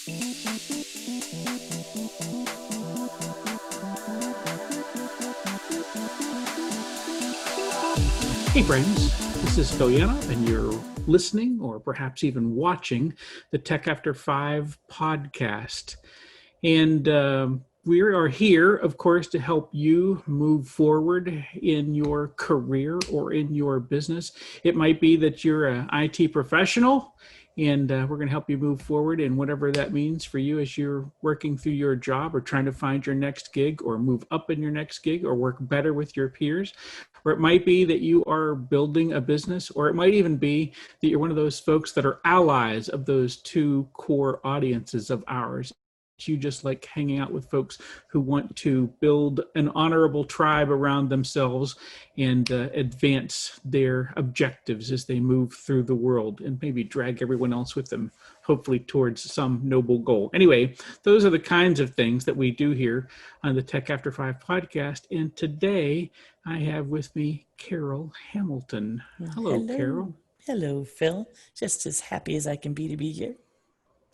Hey friends, this is Stoyanov, and you're listening or perhaps even watching the Tech After 5 podcast. And we are here, of course, to help you move forward in your career or in your business. It might be that you're an IT professional, and we're going to help you move forward in whatever that means for you as you're working through your job or trying to find your next gig or move up in your next gig or work better with your peers. Or it might be that you are building a business, or it might even be that you're one of those folks that are allies of those two core audiences of ours. You just like hanging out with folks who want to build an honorable tribe around themselves and advance their objectives as they move through the world and maybe drag everyone else with them, hopefully towards some noble goal. Anyway, those are the kinds of things that we do here on the Tech After 5 podcast. And today I have with me Carol Hamilton. Hello, Carol. Hello, Phil. Just as happy as I can be to be here.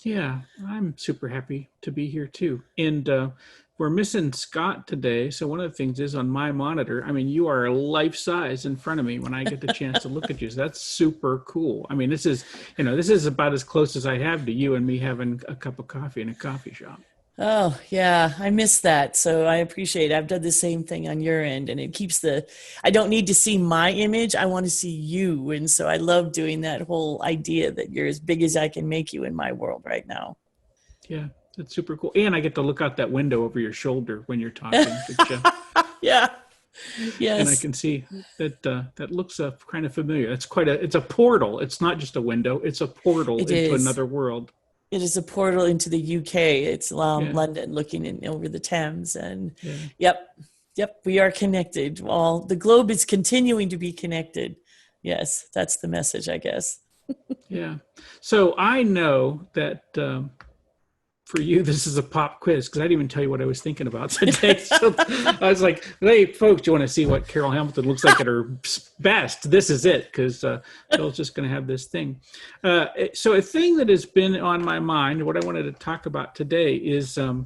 Yeah, I'm super happy to be here too. And we're missing Scott today. So one of the things is on my monitor, I mean, you are life size in front of me when I get the chance to look at you. So that's super cool. I mean, this is about as close as I have to you and me having a cup of coffee in a coffee shop. Oh, yeah, I miss that. So I appreciate it. I've done the same thing on your end, and it keeps I don't need to see my image. I want to see you. And so I love doing that whole idea that you're as big as I can make you in my world right now. Yeah, that's super cool. And I get to look out that window over your shoulder when you're talking. Yeah. Yes. And I can see that looks kind of familiar. It's a portal. It's not just a window. It's a portal into another world. It is a portal into the UK. It's London, looking over the Thames, and yep, we are connected. Well, the globe is continuing to be connected. Yes, that's the message, I guess. Yeah. So I know that for you, this is a pop quiz because I didn't even tell you what I was thinking about today. So I was like, hey, folks, do you want to see what Carol Hamilton looks like at her best? This is it, because Bill's just going to have this thing. So a thing that has been on my mind, what I wanted to talk about today is, the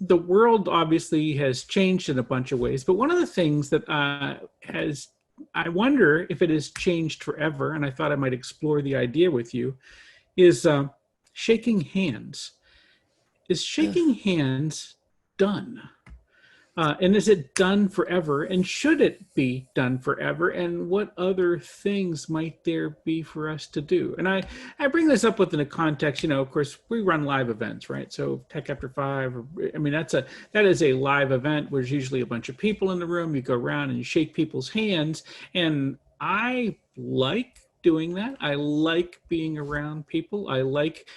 world obviously has changed in a bunch of ways, but one of the things that I wonder if it has changed forever, and I thought I might explore the idea with you, is shaking hands. Is shaking hands done? And is it done forever? And should it be done forever? And what other things might there be for us to do? And I bring this up within the context, of course, we run live events, right? So Tech After 5, I mean, that is a live event where there's usually a bunch of people in the room. You go around and you shake people's hands. And I like doing that. I like being around people. I like,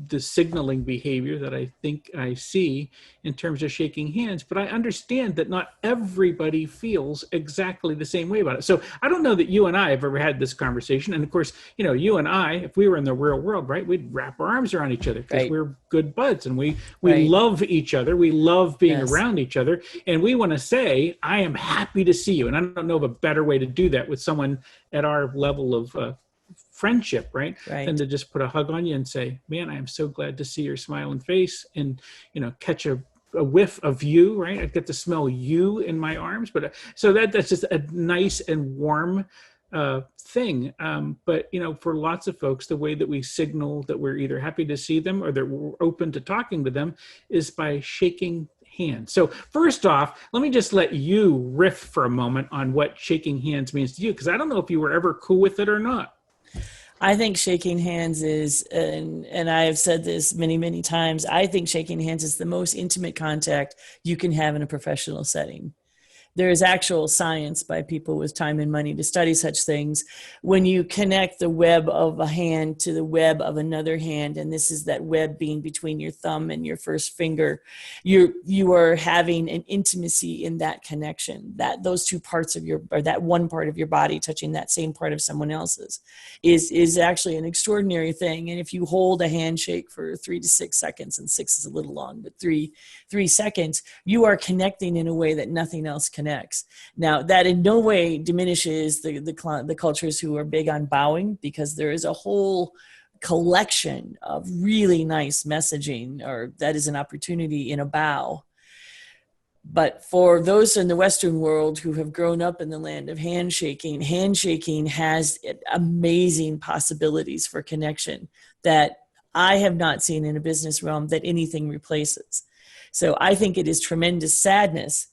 the signaling behavior that I think I see in terms of shaking hands, but I understand that not everybody feels exactly the same way about it. So I don't know that you and I have ever had this conversation. And of course, you and I, if we were in the real world, right, we'd wrap our arms around each other because we're good buds and we love each other. We love being around each other. And we want to say, I am happy to see you. And I don't know of a better way to do that with someone at our level of friendship, right? Than to just put a hug on you and say, man, I am so glad to see your smiling face and, catch a whiff of you, right? I get to smell you in my arms. But so that's just a nice and warm thing. But, for lots of folks, the way that we signal that we're either happy to see them or that we're open to talking to them is by shaking hands. So first off, let me just let you riff for a moment on what shaking hands means to you, because I don't know if you were ever cool with it or not. I think shaking hands is, and I have said this many, many times, I think shaking hands is the most intimate contact you can have in a professional setting. There is actual science by people with time and money to study such things. When you connect the web of a hand to the web of another hand, and this is that web being between your thumb and your first finger, you are having an intimacy in that connection. That those two parts of or that one part of your body touching that same part of someone else's is actually an extraordinary thing. And if you hold a handshake for 3 to 6 seconds, and 6 is a little long, but 3 seconds, you are connecting in a way that nothing else connects. Now, that in no way diminishes the cultures who are big on bowing, because there is a whole collection of really nice messaging, or that is an opportunity in a bow. But for those in the Western world who have grown up in the land of handshaking, handshaking has amazing possibilities for connection that I have not seen in a business realm that anything replaces. So I think it is tremendous sadness.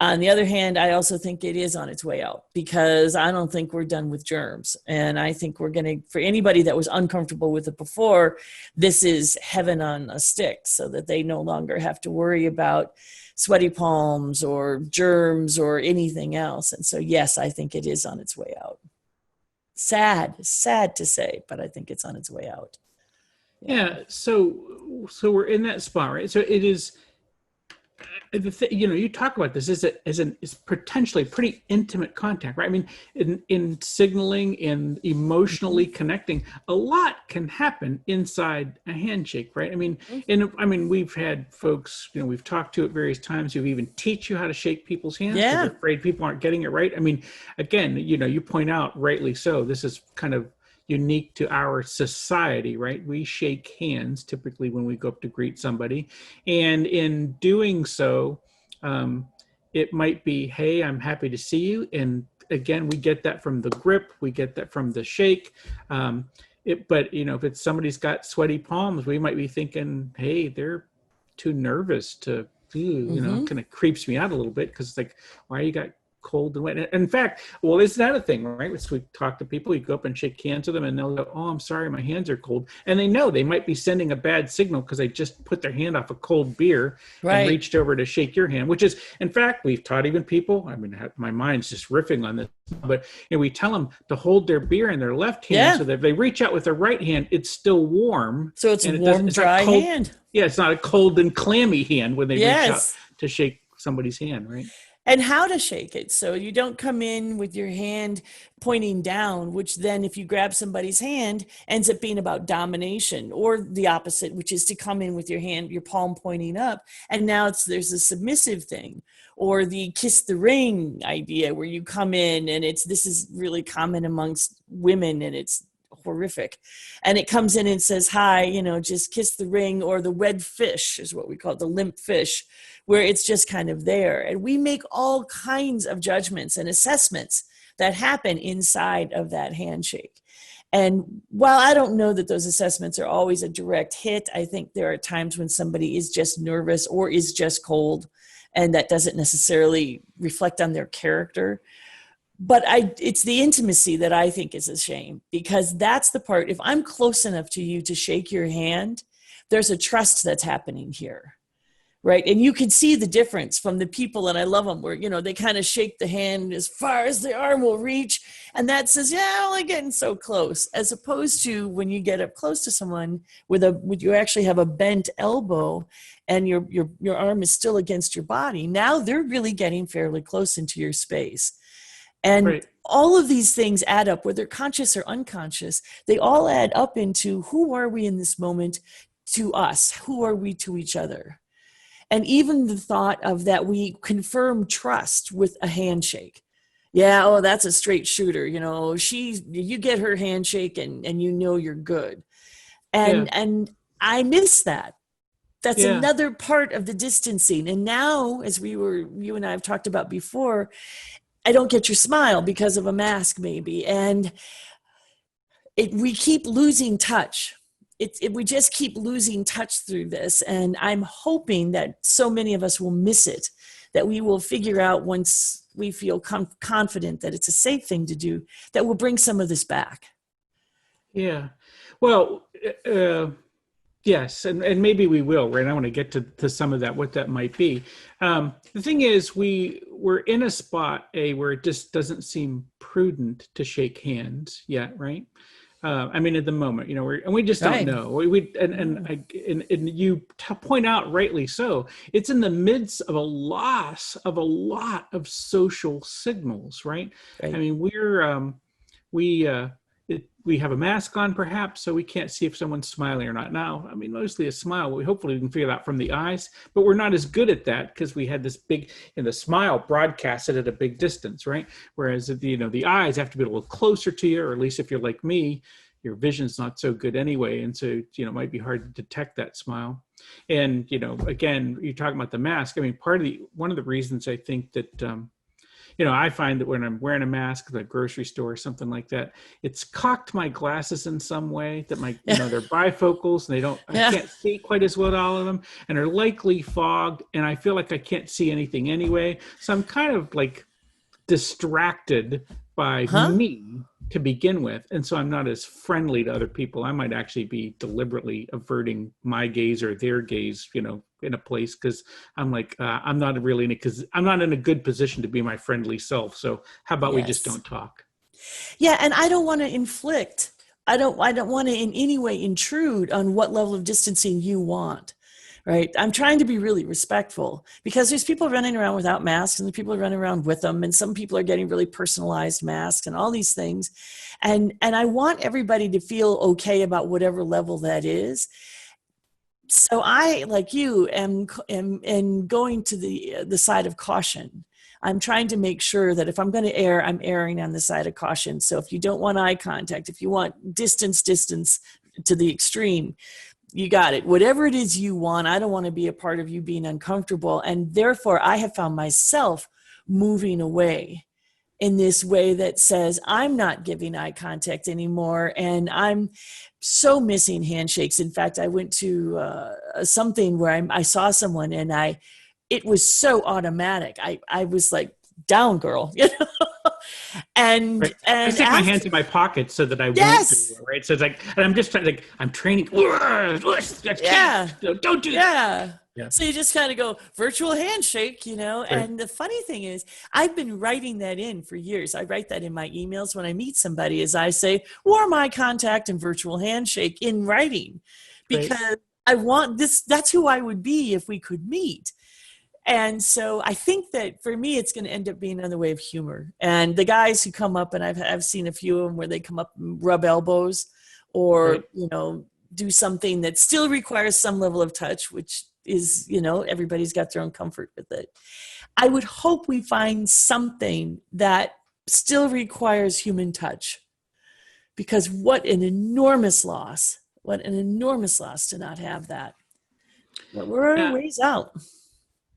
On the other hand, I also think it is on its way out, because I don't think we're done with germs. And I think we're going to, for anybody that was uncomfortable with it before, this is heaven on a stick, so that they no longer have to worry about sweaty palms or germs or anything else. And so, yes, I think it is on its way out. Sad to say, but I think it's on its way out. Yeah. So we're in that spot, right? So it is, you talk about this is potentially pretty intimate contact, right? I mean, in signaling, in emotionally connecting, a lot can happen inside a handshake, right? I mean, we've had folks, we've talked to at various times who even teach you how to shake people's hands because they're afraid people aren't getting it right. I mean, again, you point out rightly so, this is kind of unique to our society, right? We shake hands typically when we go up to greet somebody. And in doing so, it might be, hey, I'm happy to see you. And again, we get that from the grip, we get that from the shake. But if it's somebody's got sweaty palms, we might be thinking, hey, they're too nervous to, kind of creeps me out a little bit, because it's like, why you got cold and wet. And in fact, well, it's not a thing, right? So we talk to people, you go up and shake hands with them, and they'll go, oh, I'm sorry, my hands are cold. And they know they might be sending a bad signal because they just put their hand off a cold beer and reached over to shake your hand, which is, in fact, we've taught even people, I mean, my mind's just riffing on this, but we tell them to hold their beer in their left hand so that if they reach out with their right hand, it's still warm. So it's a warm, dry hand. Yeah, it's not a cold and clammy hand when they reach out to shake somebody's hand, right? And how to shake it. So you don't come in with your hand pointing down, which then if you grab somebody's hand ends up being about domination, or the opposite, which is to come in with your hand, your palm pointing up. And now there's a submissive thing, or the kiss the ring idea where you come in and this is really common amongst women, and it's horrific. And it comes in and says, hi, just kiss the ring, or the wed fish is what we call it, the limp fish, where it's just kind of there. And we make all kinds of judgments and assessments that happen inside of that handshake. And while I don't know that those assessments are always a direct hit, I think there are times when somebody is just nervous or is just cold, and that doesn't necessarily reflect on their character. But it's the intimacy that I think is a shame, because that's the part, if I'm close enough to you to shake your hand, there's a trust that's happening here. Right. And you can see the difference from the people, and I love them, where, they kind of shake the hand as far as the arm will reach. And that says, yeah, only getting so close, as opposed to when you get up close to someone with you actually have a bent elbow and your arm is still against your body. Now they're really getting fairly close into your space. And all of these things add up, whether conscious or unconscious, they all add up into who are we in this moment to us? Who are we to each other? And even the thought of that we confirm trust with a handshake. Yeah, oh, that's a straight shooter. You get her handshake and you're good. And I miss that. That's another part of the distancing. And now, as you and I have talked about before, I don't get your smile because of a mask maybe. And we keep losing touch. We just keep losing touch through this. And I'm hoping that so many of us will miss it, that we will figure out once we feel confident that it's a safe thing to do, that we'll bring some of this back. Yeah. Well, yes. And maybe we will, right? I want to get to some of that, what that might be. The thing is, we're in a spot, where it just doesn't seem prudent to shake hands yet, right? At the moment, we just don't know. And you point out rightly so. It's in the midst of a loss of a lot of social signals, right? I mean, we have a mask on, perhaps, so we can't see if someone's smiling or not. Now, mostly a smile. We hopefully can figure that out from the eyes, but we're not as good at that because we had this big, the smile broadcasted at a big distance, right? Whereas the eyes have to be a little closer to you, or at least if you're like me, your vision's not so good anyway. And so, it might be hard to detect that smile. And, again, you're talking about the mask. I mean, one of the reasons I think that, I find that when I'm wearing a mask at the grocery store or something like that, it's cocked my glasses in some way that they're bifocals and I can't see quite as well all of them, and are likely fogged, and I feel like I can't see anything anyway. So I'm kind of like distracted by me to begin with, and so I'm not as friendly to other people. I might actually be deliberately averting my gaze or their gaze, in a place, because I'm like, I'm not in a good position to be my friendly self. So how about we just don't talk? Yeah, and I don't want to inflict. I don't want to in any way intrude on what level of distancing you want. Right. I'm trying to be really respectful, because there's people running around without masks and the people are running around with them. And some people are getting really personalized masks and all these things. And I want everybody to feel okay about whatever level that is. So I, like you, am going to the side of caution. I'm trying to make sure that if I'm going to err, I'm erring on the side of caution. So if you don't want eye contact, if you want distance to the extreme, you got it. Whatever it is you want, I don't want to be a part of you being uncomfortable. And therefore, I have found myself moving away in this way that says, I'm not giving eye contact anymore. And I'm so missing handshakes. In fact, I went to something where I saw someone and it was so automatic. I was like, down girl, and right. and I stick my hands in my pocket so that I won't do it, right? So it's like, and I'm just trying, like, I'm training. Don't do that. Yeah. So you just kind of go virtual handshake, Right. And the funny thing is, I've been writing that in for years. I write that in my emails when I meet somebody, as I say, warm eye contact and virtual handshake in writing, because I want this. That's who I would be if we could meet. And so I think that for me, it's going to end up being another way of humor. And the guys who come up, and I've seen a few of them where they come up and rub elbows or, do something that still requires some level of touch, which is, everybody's got their own comfort with it. I would hope we find something that still requires human touch, because what an enormous loss to not have that. But we're a ways out.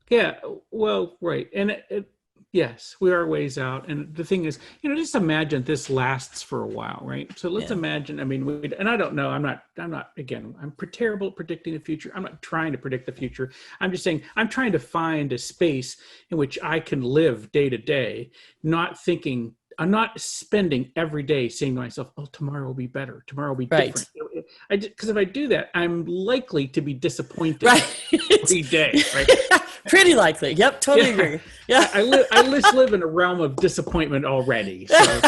Yeah, well, right. And yes, we are ways out. And the thing is, just imagine this lasts for a while, right? So let's imagine, I mean, and I don't know, again, I'm terrible at predicting the future. I'm not trying to predict the future. I'm just saying, I'm trying to find a space in which I can live day to day, I'm not spending every day saying to myself, oh, tomorrow will be better. Tomorrow will be different. Because if I do that, I'm likely to be disappointed every day, right? Pretty likely. Yep, totally agree. Yeah, I live in a realm of disappointment already. So,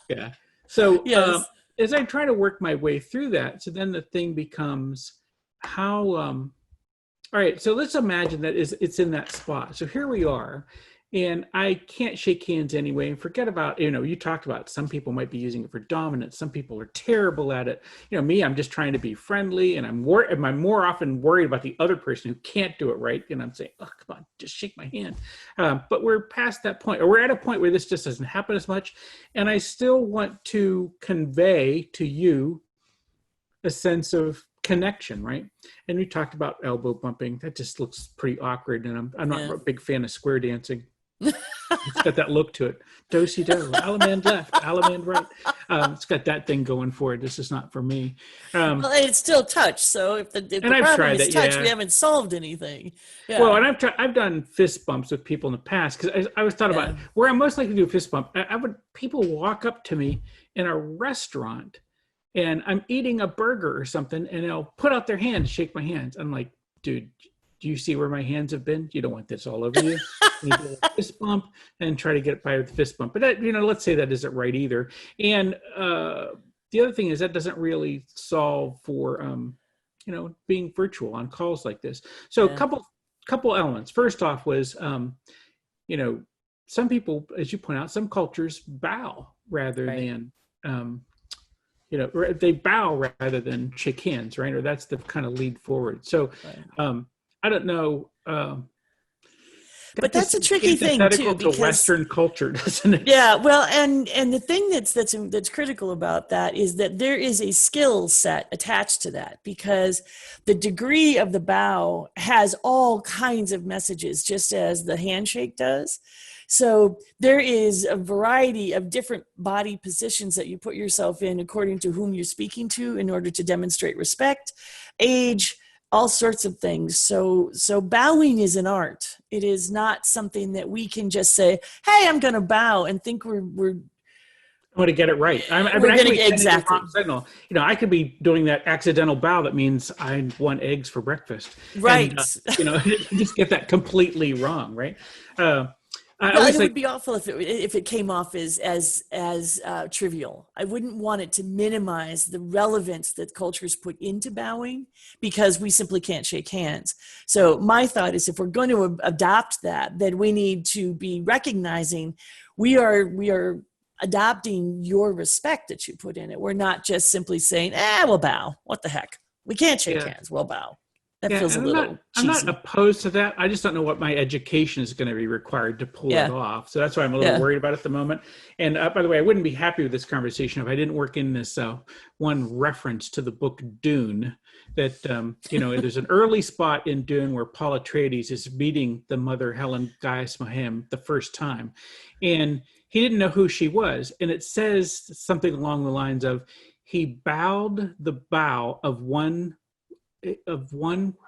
yeah. So as I try to work my way through that, so then the thing becomes how. All right. So let's imagine that it's in that spot. So here we are. And I can't shake hands anyway. And forget about, you talked about some people might be using it for dominance. Some people are terrible at it. Me, I'm just trying to be friendly, and I'm more often worried about the other person who can't do it right. And I'm saying, oh, come on, just shake my hand. But we're past that point, or we're at a point where this just doesn't happen as much. And I still want to convey to you a sense of connection, right? And we talked about elbow bumping. That just looks pretty awkward. And I'm not a big fan of square dancing. It's got that look to it. Do-si-do, Alamand left, Alamand right. It's got that thing going for it. This is not for me. Well, it's still touch. So if the problem is touch, we haven't solved anything. Yeah. Well, and I've done fist bumps with people in the past, because I was thought about where I'm most likely to do a fist bump. People walk up to me in a restaurant, and I'm eating a burger or something, and they'll put out their hand to shake my hands. I'm like, dude, do you see where my hands have been? You don't want this all over you. You do a fist bump and try to get by with the fist bump. But that, let's say that isn't right either. And the other thing is that doesn't really solve for, being virtual on calls like this. So a couple elements. First off was, some people, as you point out, some cultures bow rather than, they bow rather than shake hands, right? Or that's the kind of lead forward. So I don't know. But That that's just a seems tricky thing too, antithetical to because Western culture, doesn't it? yeah, well, and the thing that's critical about that is that there is a skill set attached to that, because the degree of the bow has all kinds of messages, just as the handshake does. So there is a variety of different body positions that you put yourself in according to whom you're speaking to in order to demonstrate respect, age, all sorts of things. So bowing is an art. It is not something that we can just say, "Hey, I'm going to bow," and think we're I want to get it right. I mean, we're I could going be to sending the exactly wrong signal. I could be doing that accidental bow that means I want eggs for breakfast, and right. just get that completely wrong, right? Uh, I Well, and always it think, would be awful if it came off as trivial. I wouldn't want it to minimize the relevance that cultures put into bowing, because we simply can't shake hands. So my thought is, if we're going to adopt that, then we need to be recognizing we are adopting your respect that you put in it. We're not just simply saying, we'll bow. What the heck? We can't shake yeah, hands. We'll bow. That yeah, feels a and little I'm not cheesy. opposed to that. I just don't know what my education is going to be required to pull it Yeah. off. So that's why I'm a little Yeah. worried about it at the moment. And by the way, I wouldn't be happy with this conversation if I didn't work in this one reference to the book Dune. That there's an early spot in Dune where Paul Atreides is meeting the mother Helen Gaius Mohem the first time, and he didn't know who she was, and it says something along the lines of, he bowed the bow of one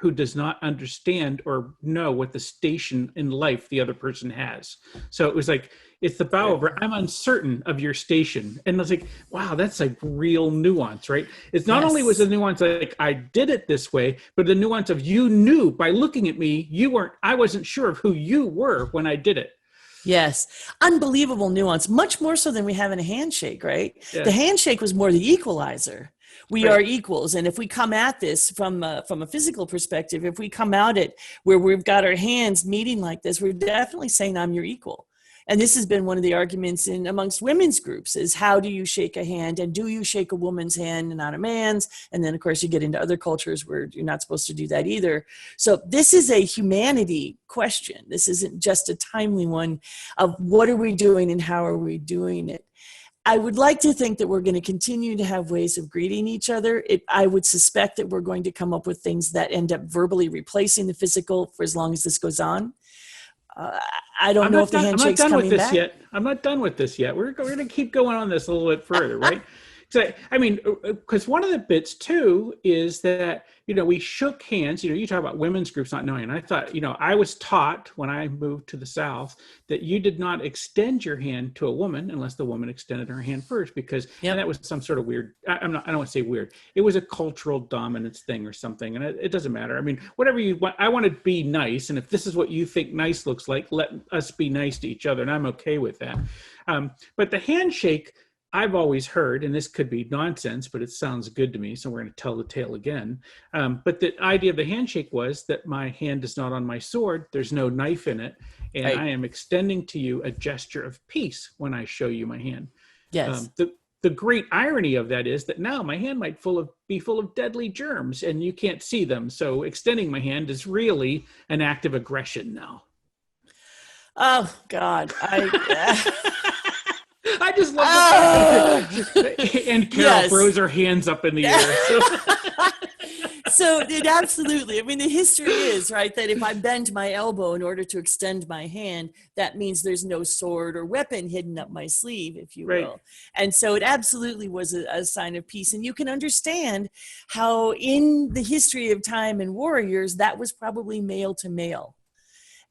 who does not understand or know what the station in life the other person has. So it was like, it's the bow Very over, cool. I'm uncertain of your station. And I was like, wow, that's like real nuance, right? It's not only was the Yes. nuance like I did it this way, but the nuance of, you knew by looking at me, I wasn't sure of who you were when I did it. Yes, unbelievable nuance, much more so than we have in a handshake, right? The Yeah, handshake was more the equalizer. We are right. equals, and if we come at this from a physical perspective, if we come out it where we've got our hands meeting like this, we're definitely saying I'm your equal. And this has been one of the arguments in amongst women's groups: is how do you shake a hand, and do you shake a woman's hand and not a man's? And then of course you get into other cultures where you're not supposed to do that either. So this is a humanity question. This isn't just a timely one of what are we doing and how are we doing it. I would like to think that we're going to continue to have ways of greeting each other. I would suspect that we're going to come up with things that end up verbally replacing the physical for as long as this goes on. Uh, I don't know if the I'm not handshake's done with coming this back. yet. I'm not done with this yet. We're going to keep going on this a little bit further, right? So, I mean, because one of the bits too is that, we shook hands. You talk about women's groups not knowing. And I thought, I was taught when I moved to the South that you did not extend your hand to a woman unless the woman extended her hand first, because, and Yep. that was some sort of weird, I don't want to say weird. It was a cultural dominance thing or something. And it doesn't matter. I mean, whatever you want, I want to be nice. And if this is what you think nice looks like, let us be nice to each other. And I'm okay with that. But the handshake, I've always heard, and this could be nonsense, but it sounds good to me, so we're going to tell the tale again. But the idea of the handshake was that my hand is not on my sword, there's no knife in it, and Right. I am extending to you a gesture of peace when I show you my hand. Yes. The great irony of that is that now my hand might be full of deadly germs, and you can't see them. So extending my hand is really an act of aggression now. Oh God. I just love Oh, the fact. And Carol yes. throws her hands up in the air. So. So it absolutely, I mean, the history is right that if I bend my elbow in order to extend my hand, that means there's no sword or weapon hidden up my sleeve, if you Right. will. And so it absolutely was a sign of peace. And you can understand how in the history of time and warriors, that was probably male to male.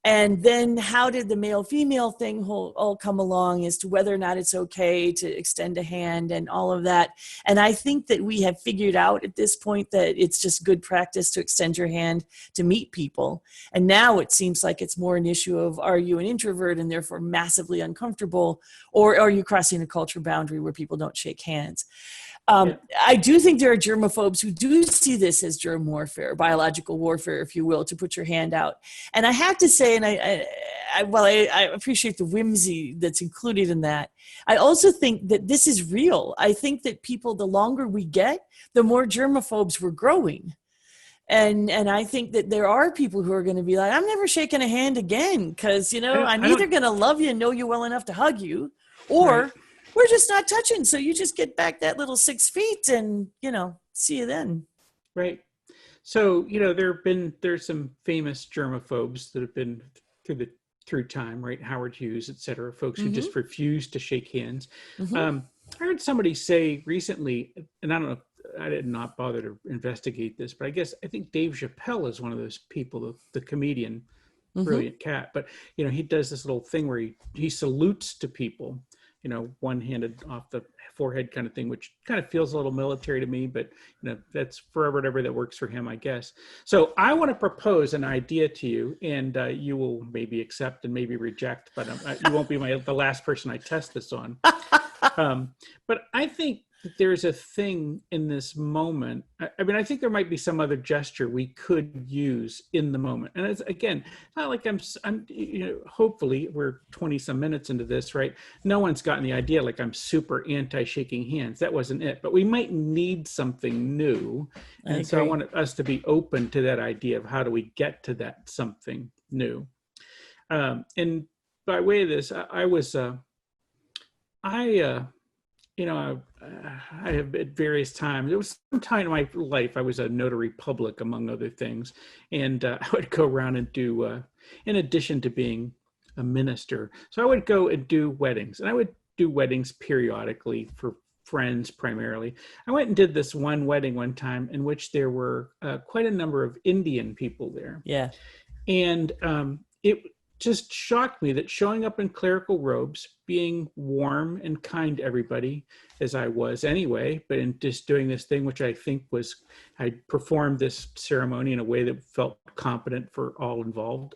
And then how did the male female thing all come along as to whether or not it's okay to extend a hand and all of that. And I think that we have figured out at this point that it's just good practice to extend your hand to meet people. And now it seems like it's more an issue of, are you an introvert and therefore massively uncomfortable, or are you crossing a culture boundary where people don't shake hands? Yeah. I do think there are germaphobes who do see this as germ warfare, biological warfare, if you will, to put your hand out. And I have to say, and I appreciate the whimsy that's included in that, I also think that this is real. I think that people, the longer we get, the more germaphobes we're growing. And I think that there are people who are going to be like, I'm never shaking a hand again because, I'm I either don't, going to love you and know you well enough to hug you, right, or we're just not touching. So you just get back that little 6 feet and, see you then. right. So, there's some famous germaphobes that have been through time, right? Howard Hughes, et cetera, folks who Mm-hmm. just refuse to shake hands. Mm-hmm. I heard somebody say recently, and I don't know, I did not bother to investigate this, but I think Dave Chappelle is one of those people, the comedian, Mm-hmm. brilliant cat. But he does this little thing where he salutes to people, one-handed off the forehead kind of thing, which kind of feels a little military to me, but that's for whatever that works for him, I guess. So I want to propose an idea to you, and you will maybe accept and maybe reject, but you won't be the last person I test this on. But I think that there's a thing in this moment. I mean, I think there might be some other gesture we could use in the moment. And it's, again, not like I'm hopefully we're 20 some minutes into this, right? No one's gotten the idea like I'm super anti shaking hands. That wasn't it. But we might need something new. And so I want us to be open to that idea of how do we get to that something new. And by way of this, I have at various times, it was some time in my life, I was a notary public, among other things. And I would go around and do, in addition to being a minister, so I would go and do weddings. And I would do weddings periodically for friends primarily. I went and did this one wedding one time in which there were quite a number of Indian people there. Yeah. And it just shocked me that showing up in clerical robes, being warm and kind to everybody, as I was anyway, but in just doing this thing, which I think I performed this ceremony in a way that felt competent for all involved.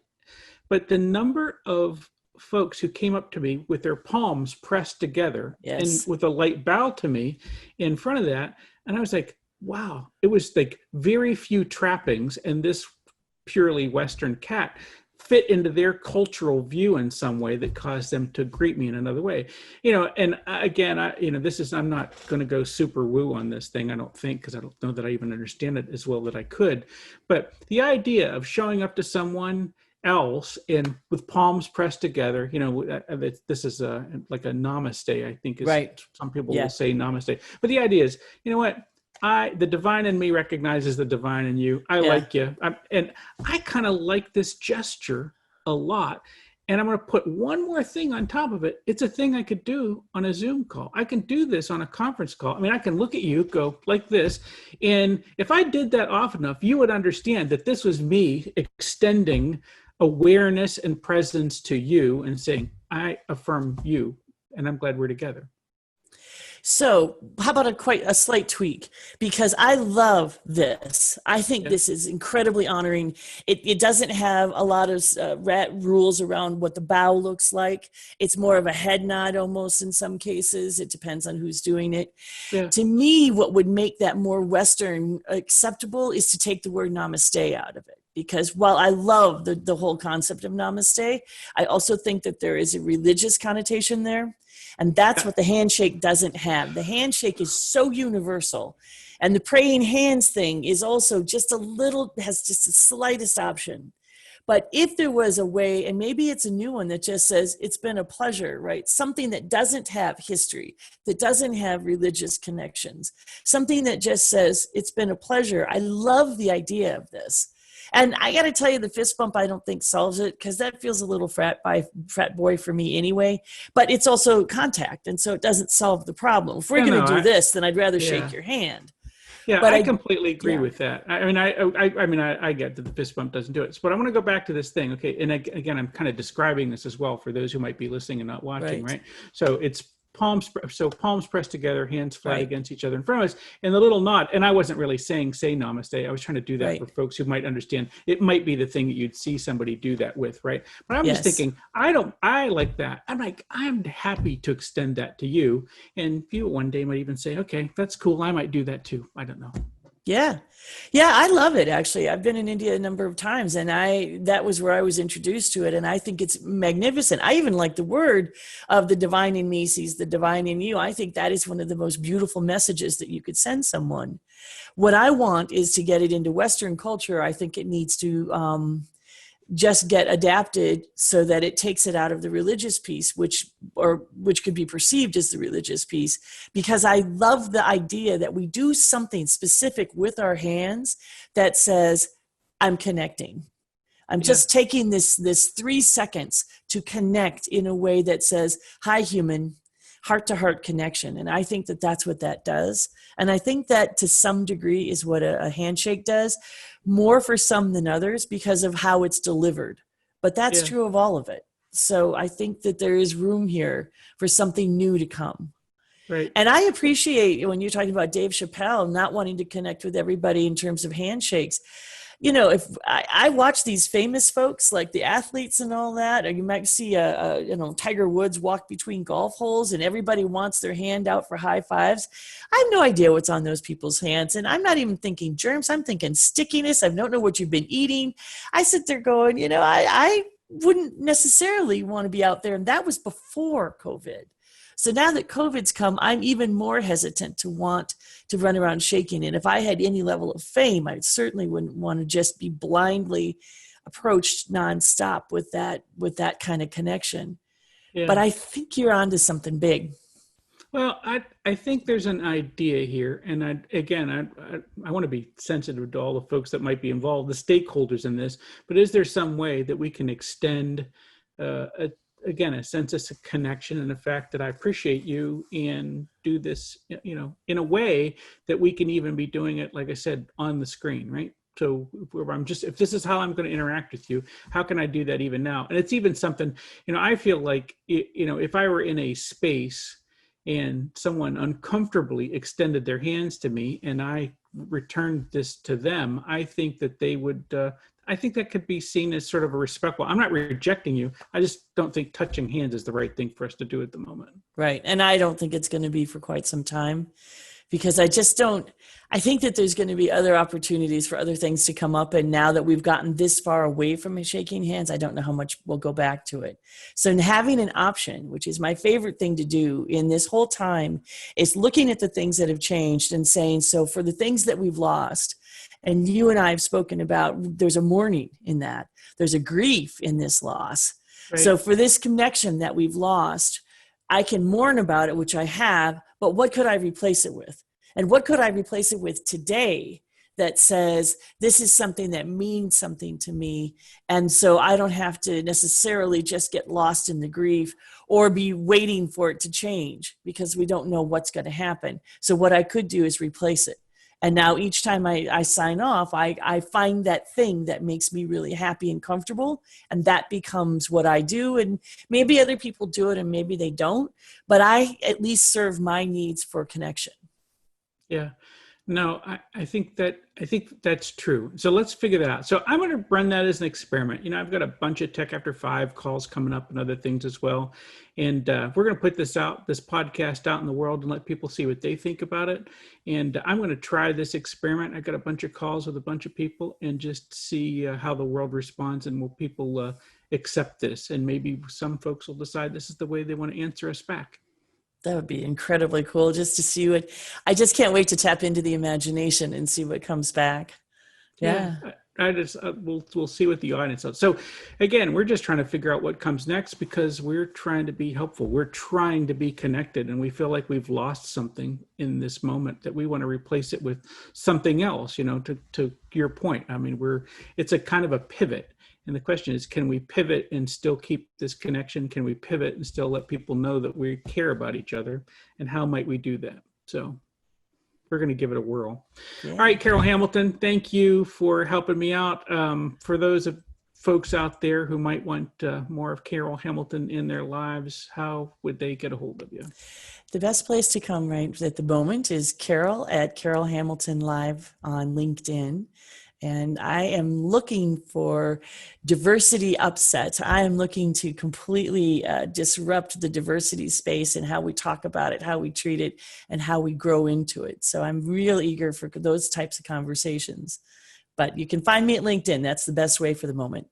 But the number of folks who came up to me with their palms pressed together and with a light bow to me in front of that, and I was like, wow, it was like very few trappings, and this purely Western cat fit into their cultural view in some way that caused them to greet me in another way. And again, I'm not going to go super woo on this thing, I don't think, because I don't know that I even understand it as well that I could. But the idea of showing up to someone else and with palms pressed together, this is like a namaste, I think is right. Some people will say namaste. But the idea is, you know what? The divine in me recognizes the divine in you. I like you. And I kind of like this gesture a lot. And I'm going to put one more thing on top of it. It's a thing I could do on a Zoom call. I can do this on a conference call. I mean, I can look at you, go like this. And if I did that often enough, you would understand that this was me extending awareness and presence to you and saying, I affirm you, and I'm glad we're together. So how about a slight tweak? Because I love this. I think this is incredibly honoring. It doesn't have a lot of rules around what the bow looks like. It's more of a head nod almost in some cases. It depends on who's doing it. Yeah. To me, what would make that more Western acceptable is to take the word namaste out of it. Because while I love the whole concept of namaste, I also think that there is a religious connotation there. And that's what the handshake doesn't have. The handshake is so universal. And the praying hands thing is also just has just the slightest option. But if there was a way, and maybe it's a new one that just says, it's been a pleasure, right? Something that doesn't have history, that doesn't have religious connections, something that just says, it's been a pleasure. I love the idea of this. And I got to tell you, the fist bump, I don't think solves it because that feels a little frat boy for me anyway. But it's also contact, and so it doesn't solve the problem. If we're going to do this, then I'd rather shake your hand. Yeah, but I completely agree with that. I mean, I get that the fist bump doesn't do it. But I want to go back to this thing, okay? And again, I'm kind of describing this as well for those who might be listening and not watching, right? So it's palms pressed together, hands flat against each other in front of us, and the little nod. And I wasn't really saying say namaste. I was trying to do that for folks who might understand. It might be the thing that you'd see somebody do that with, right? But I'm just thinking, I like that. I'm happy to extend that to you. And you one day might even say, okay, that's cool. I might do that too. I don't know. Yeah. Yeah, I love it actually. I've been in India a number of times and that was where I was introduced to it and I think it's magnificent. I even like the word of the divine in me sees the divine in you. I think that is one of the most beautiful messages that you could send someone. What I want is to get it into Western culture. I think it needs to just get adapted so that it takes it out of the religious piece, which could be perceived as the religious piece, because I love the idea that we do something specific with our hands that says, I'm connecting. I'm Yeah. just taking this 3 seconds to connect in a way that says, hi, human, heart to heart connection. And I think that that's what that does. And I think that to some degree is what a handshake does, more for some than others because of how it's delivered. But that's Yeah. true of all of it. So I think that there is room here for something new to come. Right. And I appreciate when you're talking about Dave Chappelle not wanting to connect with everybody in terms of handshakes. You know, if I watch these famous folks like the athletes and all that, or you might see Tiger Woods walk between golf holes and everybody wants their hand out for high fives. I have no idea what's on those people's hands. And I'm not even thinking germs. I'm thinking stickiness. I don't know what you've been eating. I sit there going, I wouldn't necessarily want to be out there. And that was before COVID. So now that COVID's come, I'm even more hesitant to want to run around shaking. And if I had any level of fame, I certainly wouldn't want to just be blindly approached nonstop with that kind of connection. But Yeah. I think you're onto something big. Well, I think there's an idea here, and I want to be sensitive to all the folks that might be involved, the stakeholders in this. But is there some way that we can extend, a sense of connection and the fact that I appreciate you and do this, in a way that we can even be doing it, like I said, on the screen, right? So if this is how I'm going to interact with you, how can I do that even now? And it's even something, I feel like, if I were in a space and someone uncomfortably extended their hands to me and I returned this to them, I think that they would, I think that could be seen as sort of a respectful. I'm not rejecting you. I just don't think touching hands is the right thing for us to do at the moment. Right. And I don't think it's going to be for quite some time because I think that there's going to be other opportunities for other things to come up. And now that we've gotten this far away from shaking hands, I don't know how much we'll go back to it. So having an option, which is my favorite thing to do in this whole time, is looking at the things that have changed and saying, so for the things that we've lost, and you and I have spoken about, there's a mourning in that. There's a grief in this loss. Right. So for this connection that we've lost, I can mourn about it, which I have, but what could I replace it with? And what could I replace it with today that says, this is something that means something to me. And so I don't have to necessarily just get lost in the grief or be waiting for it to change because we don't know what's going to happen. So what I could do is replace it. And now each time I sign off, I find that thing that makes me really happy and comfortable. And that becomes what I do. And maybe other people do it and maybe they don't. But I at least serve my needs for connection. Yeah. No, I think that's true. So let's figure that out. So I'm going to run that as an experiment. I've got a bunch of Tech After 5 calls coming up and other things as well. And we're going to put this podcast out in the world and let people see what they think about it. And I'm going to try this experiment. I got a bunch of calls with a bunch of people and just see how the world responds and will people accept this. And maybe some folks will decide this is the way they want to answer us back. That would be incredibly cool just to see what, I just can't wait to tap into the imagination and see what comes back. Yeah. I just, we'll see what the audience does. So again, we're just trying to figure out what comes next because we're trying to be helpful. We're trying to be connected and we feel like we've lost something in this moment that we want to replace it with something else, to your point. I mean, it's a kind of a pivot. And the question is, can we pivot and still keep this connection? Can we pivot and still let people know that we care about each other? And how might we do that? So we're going to give it a whirl. Yeah. All right, Carol Hamilton, thank you for helping me out. For those of folks out there who might want more of Carol Hamilton in their lives, how would they get a hold of you? The best place to come right at the moment is Carol at Carol Hamilton Live on LinkedIn. And I am looking for diversity upsets. I am looking to completely disrupt the diversity space and how we talk about it, how we treat it, and how we grow into it. So I'm real eager for those types of conversations. But you can find me at LinkedIn. That's the best way for the moment.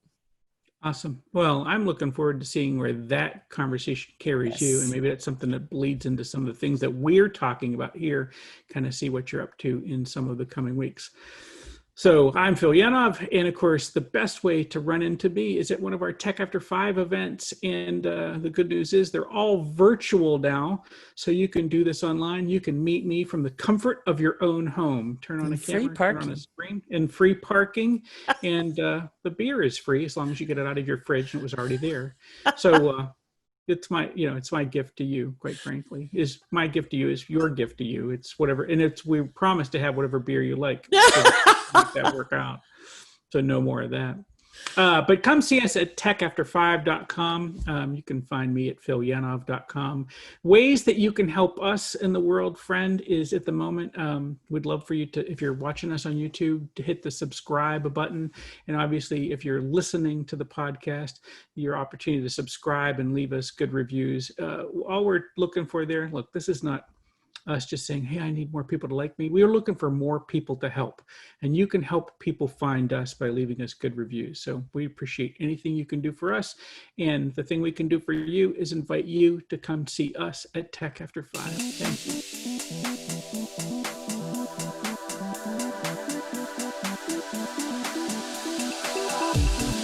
Awesome. Well, I'm looking forward to seeing where that conversation carries you. And maybe that's something that bleeds into some of the things that we're talking about here, kind of see what you're up to in some of the coming weeks. So I'm Phil Yanov, and of course, the best way to run into me is at one of our Tech After 5 events. And the good news is they're all virtual now, so you can do this online. You can meet me from the comfort of your own home. Turn on a camera, turn on a screen, and free parking. And the beer is free as long as you get it out of your fridge and it was already there. So it's my gift to you, quite frankly. Is my gift to you is your gift to you. It's whatever, and we promise to have whatever beer you like. So make that work out. So no more of that. But come see us at techafter5.com. You can find me at philyanov.com. Ways that you can help us in the world, friend, is at the moment, we'd love for you to, if you're watching us on YouTube, to hit the subscribe button. And obviously, if you're listening to the podcast, your opportunity to subscribe and leave us good reviews. All we're looking for there, look, this is not us just saying, hey, I need more people to like me. We are looking for more people to help. And you can help people find us by leaving us good reviews. So we appreciate anything you can do for us. And the thing we can do for you is invite you to come see us at Tech After 5. Thank you.